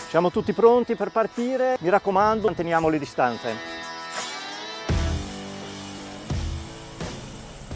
Siamo tutti pronti per partire, mi raccomando, manteniamo le distanze.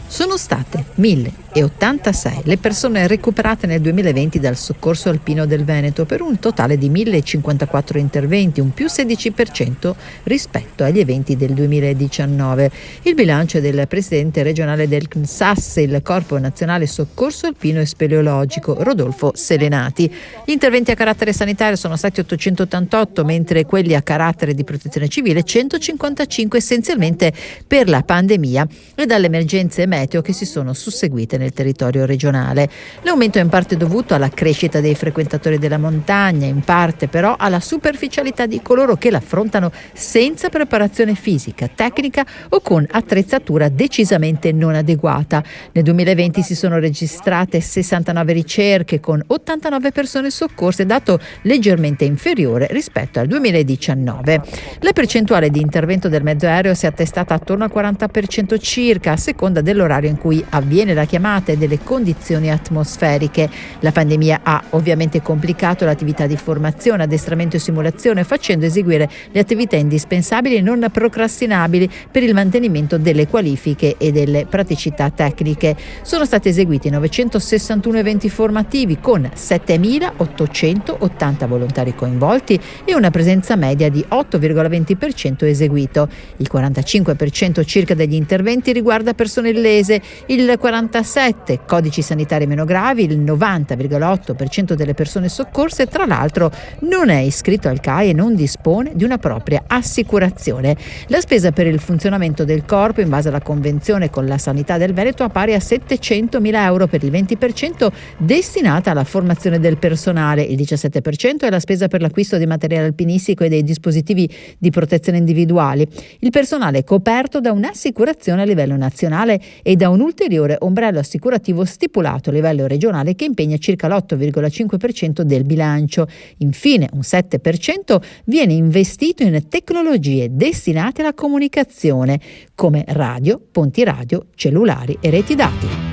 Sono state 1086 le persone recuperate nel 2020 dal Soccorso Alpino del Veneto, per un totale di 1054 interventi, un più 16% rispetto agli eventi del 2019. Il bilancio è del presidente regionale del CNSAS, il Corpo Nazionale Soccorso Alpino e Speleologico, Rodolfo Selenati. Gli interventi a carattere sanitario sono stati 888, mentre quelli a carattere di protezione civile 155, essenzialmente per la pandemia e dalle emergenze meteo che si sono susseguite nel territorio regionale. L'aumento è in parte dovuto alla crescita dei frequentatori della montagna, in parte però alla superficialità di coloro che l'affrontano senza preparazione fisica, tecnica o con attrezzatura decisamente non adeguata. Nel 2020 si sono registrate 69 ricerche con 89 persone soccorse, dato leggermente inferiore rispetto al 2019. La percentuale di intervento del mezzo aereo si è attestata attorno al 40% circa, a seconda dell'orario in cui avviene la chiamata e delle condizioni atmosferiche. La pandemia ha ovviamente complicato l'attività di formazione, addestramento e simulazione, facendo eseguire le attività indispensabili e non procrastinabili per il mantenimento delle qualifiche e delle praticità tecniche. Sono stati eseguiti 961 eventi formativi con 7.880 volontari coinvolti e una presenza media di 8,20% eseguito. Il 45% circa degli interventi riguarda persone illese, il 47% codici sanitari meno gravi, il 90,8% delle persone soccorse, tra l'altro, non è iscritto al CAI e non dispone di una propria assicurazione. La spesa per il funzionamento del corpo, in base alla convenzione con la Sanità del Veneto, è pari a 700.000 euro per il 20% destinata alla formazione del personale, il 17% è la spesa per l'acquisto di materiale alpinistico e dei dispositivi di protezione individuali. Il personale è coperto da un'assicurazione a livello nazionale e da un ulteriore ombrello assicurativo stipulato a livello regionale che impegna circa l'8,5% del bilancio. Infine, un 7% viene investito in tecnologie destinate alla comunicazione, come radio, ponti radio, cellulari e reti dati.